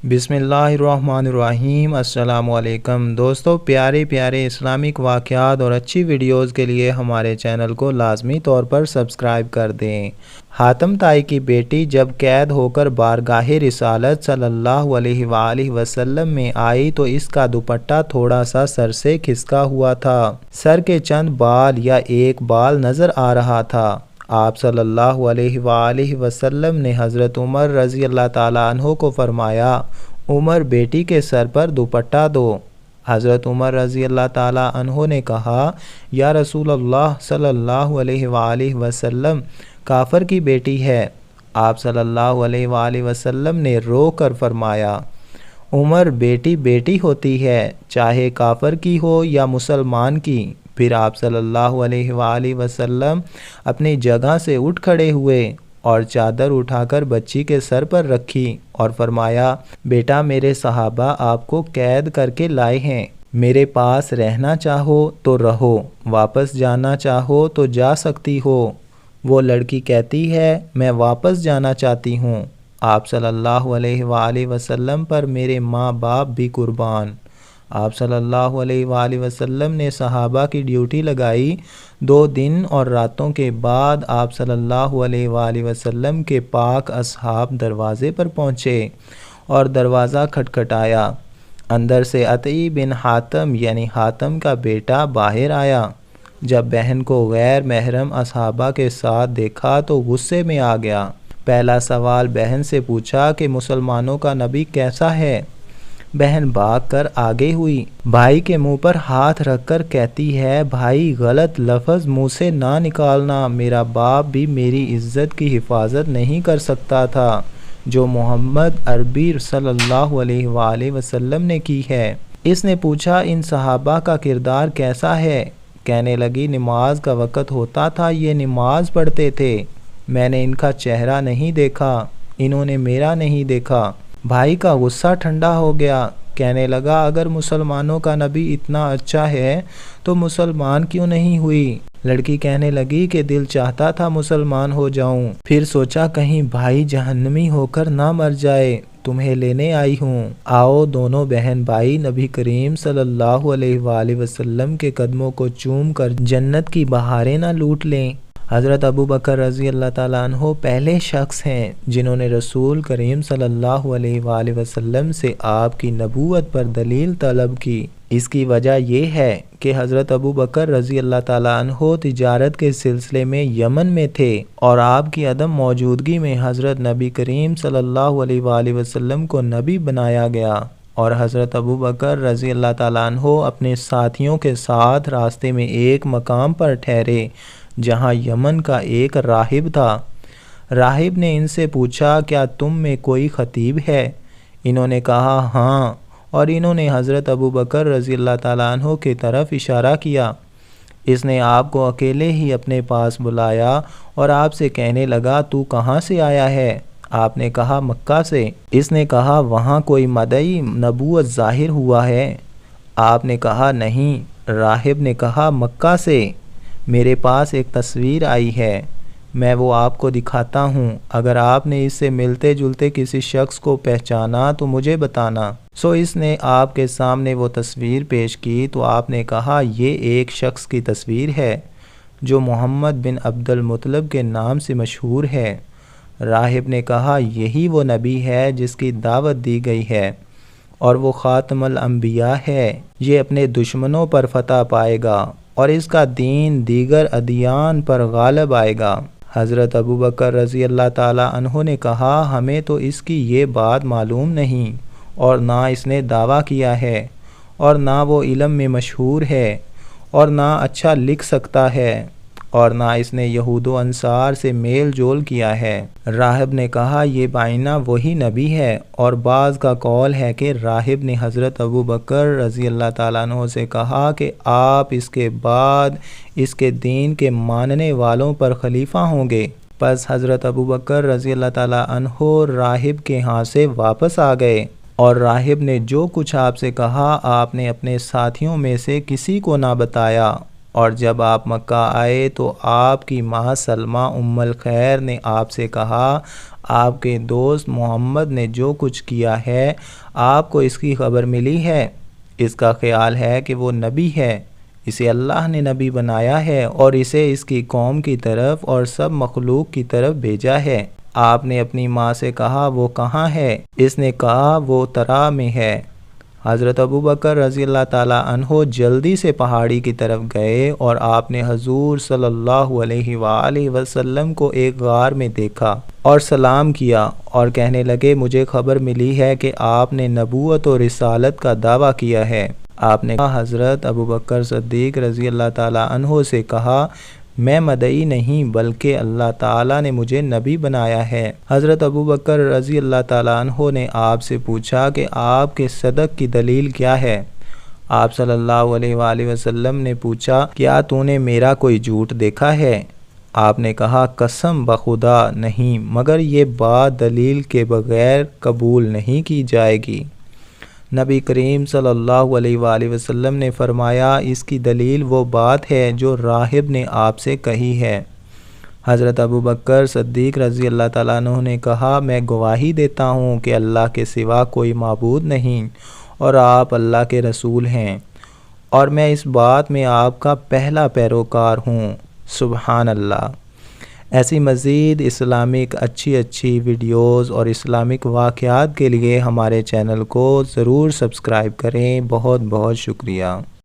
بسم اللہ الرحمن الرحیم۔ السلام علیکم دوستو، پیارے پیارے اسلامک واقعات اور اچھی ویڈیوز کے لیے ہمارے چینل کو لازمی طور پر سبسکرائب کر دیں۔ حاتم طائی کی بیٹی جب قید ہو کر بارگاہ رسالت صلی اللہ علیہ وآلہ وسلم میں آئی تو اس کا دوپٹہ تھوڑا سا سر سے کھسکا ہوا تھا، سر کے چند بال یا ایک بال نظر آ رہا تھا۔ آپ صلی اللہ علیہ وآلہ وسلم نے حضرت عمر رضی اللہ تعالیٰ عنہ کو فرمایا، عمر بیٹی کے سر پر دوپٹہ دو۔ حضرت عمر رضی اللہ تعالیٰ عنہ نے کہا، یا رسول اللہ صلی اللہ علیہ وآلہ وسلم، کافر کی بیٹی ہے۔ آپ صلی اللہ علیہ وآلہ وسلم نے رو کر فرمایا، عمر بیٹی بیٹی ہوتی ہے، چاہے کافر کی ہو یا مسلمان کی۔ پھر آپ صلی اللہ علیہ وآلہ وسلم اپنی جگہ سے اٹھ کھڑے ہوئے اور چادر اٹھا کر بچی کے سر پر رکھی اور فرمایا، بیٹا میرے صحابہ آپ کو قید کر کے لائے ہیں، میرے پاس رہنا چاہو تو رہو، واپس جانا چاہو تو جا سکتی ہو۔ وہ لڑکی کہتی ہے، میں واپس جانا چاہتی ہوں۔ آپ صلی اللہ علیہ وآلہ وسلم پر میرے ماں باپ بھی قربان۔ آپ صلی اللہ علیہ وآلہ وسلم نے صحابہ کی ڈیوٹی لگائی۔ 2 دن اور راتوں کے بعد آپ صلی اللہ علیہ وآلہ وسلم کے پاک اصحاب دروازے پر پہنچے اور دروازہ کھٹکھٹایا۔ اندر سے عتیٰ بن حاتم یعنی حاتم کا بیٹا باہر آیا۔ جب بہن کو غیر محرم اصحابہ کے ساتھ دیکھا تو غصے میں آ گیا۔ پہلا سوال بہن سے پوچھا کہ مسلمانوں کا نبی کیسا ہے؟ بہن بھاگ کر آگے ہوئی، بھائی کے منہ پر ہاتھ رکھ کر کہتی ہے، بھائی غلط لفظ منہ سے نہ نکالنا، میرا باپ بھی میری عزت کی حفاظت نہیں کر سکتا تھا جو محمد عربی صلی اللہ علیہ وآلہ وسلم نے کی ہے۔ اس نے پوچھا، ان صحابہ کا کردار کیسا ہے؟ کہنے لگی، نماز کا وقت ہوتا تھا یہ نماز پڑھتے تھے، میں نے ان کا چہرہ نہیں دیکھا، انہوں نے میرا نہیں دیکھا۔ بھائی کا غصہ ٹھنڈا ہو گیا، کہنے لگا، اگر مسلمانوں کا نبی اتنا اچھا ہے تو مسلمان کیوں نہیں ہوئی؟ لڑکی کہنے لگی کہ دل چاہتا تھا مسلمان ہو جاؤں، پھر سوچا کہیں بھائی جہنمی ہو کر نہ مر جائے، تمہیں لینے آئی ہوں۔ آؤ دونوں بہن بھائی نبی کریم صلی اللہ علیہ وآلہ وسلم کے قدموں کو چوم کر جنت کی بہاریں نہ لوٹ لیں۔ حضرت ابوبکر رضی اللہ تعالیٰ عنہ پہلے شخص ہیں جنہوں نے رسول کریم صلی اللہ علیہ وآلہ وسلم سے آپ کی نبوت پر دلیل طلب کی۔ اس کی وجہ یہ ہے کہ حضرت ابوبکر رضی اللہ تعالیٰ عنہ تجارت کے سلسلے میں یمن میں تھے اور آپ کی عدم موجودگی میں حضرت نبی کریم صلی اللہ علیہ وآلہ وسلم کو نبی بنایا گیا، اور حضرت ابوبکر رضی اللہ تعالیٰ عنہ اپنے ساتھیوں کے ساتھ راستے میں ایک مقام پر ٹھہرے جہاں یمن کا ایک راہب تھا۔ راہب نے ان سے پوچھا، کیا تم میں کوئی خطیب ہے؟ انہوں نے کہا، ہاں، اور انہوں نے حضرت ابوبکر رضی اللہ تعالیٰ عنہ کی طرف اشارہ کیا۔ اس نے آپ کو اکیلے ہی اپنے پاس بلایا اور آپ سے کہنے لگا، تو کہاں سے آیا ہے؟ آپ نے کہا، مکہ سے۔ اس نے کہا، وہاں کوئی مدعی نبوت ظاہر ہوا ہے؟ آپ نے کہا، نہیں۔ راہب نے کہا، مکہ سے میرے پاس ایک تصویر آئی ہے، میں وہ آپ کو دکھاتا ہوں، اگر آپ نے اس سے ملتے جلتے کسی شخص کو پہچانا تو مجھے بتانا۔ سو اس نے آپ کے سامنے وہ تصویر پیش کی تو آپ نے کہا، یہ ایک شخص کی تصویر ہے جو محمد بن عبد المطلب کے نام سے مشہور ہے۔ راہب نے کہا، یہی وہ نبی ہے جس کی دعوت دی گئی ہے اور وہ خاتم الانبیاء ہے، یہ اپنے دشمنوں پر فتح پائے گا اور اس کا دین دیگر ادیان پر غالب آئے گا۔ حضرت ابوبکر رضی اللہ تعالیٰ عنہ نے کہا، ہمیں تو اس کی یہ بات معلوم نہیں، اور نہ اس نے دعویٰ کیا ہے، اور نہ وہ علم میں مشہور ہے، اور نہ اچھا لکھ سکتا ہے، اور نہ اس نے یہود و انصار سے میل جول کیا ہے۔ راہب نے کہا، یہ بائنہ وہی نبی ہے، اور بعض کا قول ہے کہ راہب نے حضرت ابوبکر رضی اللہ تعالیٰ عنہ سے کہا کہ آپ اس کے بعد اس کے دین کے ماننے والوں پر خلیفہ ہوں گے۔ پس حضرت ابوبکر رضی اللہ تعالیٰ عنہ راہب کے ہاں سے واپس آ گئے، اور راہب نے جو کچھ آپ سے کہا آپ نے اپنے ساتھیوں میں سے کسی کو نہ بتایا، اور جب آپ مکہ آئے تو آپ کی ماں سلمہ ام الخیر نے آپ سے کہا آپ کے دوست محمد نے جو کچھ کیا ہے آپ کو اس کی خبر ملی ہے؟ اس کا خیال ہے کہ وہ نبی ہے، اسے اللہ نے نبی بنایا ہے اور اسے اس کی قوم کی طرف اور سب مخلوق کی طرف بھیجا ہے۔ آپ نے اپنی ماں سے کہا وہ کہاں ہے؟ اس نے کہا وہ طرح میں ہے۔ حضرت ابوبکر رضی اللہ تعالیٰ عنہ جلدی سے پہاڑی کی طرف گئے اور آپ نے حضور صلی اللہ علیہ وآلہ وسلم کو ایک غار میں دیکھا اور سلام کیا اور کہنے لگے مجھے خبر ملی ہے کہ آپ نے نبوت و رسالت کا دعویٰ کیا ہے۔ آپ نے حضرت ابوبکر صدیق رضی اللہ تعالیٰ عنہ سے کہا میں مدعی نہیں بلکہ اللہ تعالیٰ نے مجھے نبی بنایا ہے۔ حضرت ابوبکر رضی اللہ تعالیٰ عنہ نے آپ سے پوچھا کہ آپ کے صدق کی دلیل کیا ہے؟ آپ صلی اللہ علیہ وآلہ وسلم نے پوچھا کیا تو نے میرا کوئی جھوٹ دیکھا ہے؟ آپ نے کہا قسم بخدا نہیں، مگر یہ بات دلیل کے بغیر قبول نہیں کی جائے گی۔ نبی کریم صلی اللہ علیہ وآلہ وسلم نے فرمایا اس کی دلیل وہ بات ہے جو راہب نے آپ سے کہی ہے۔ حضرت ابوبکر صدیق رضی اللہ تعالیٰ عنہ نے کہا میں گواہی دیتا ہوں کہ اللہ کے سوا کوئی معبود نہیں اور آپ اللہ کے رسول ہیں، اور میں اس بات میں آپ کا پہلا پیروکار ہوں۔ سبحان اللہ۔ ایسی مزید اسلامک اچھی ویڈیوز اور اسلامک واقعات کے لیے ہمارے چینل کو ضرور سبسکرائب کریں۔ بہت بہت شکریہ۔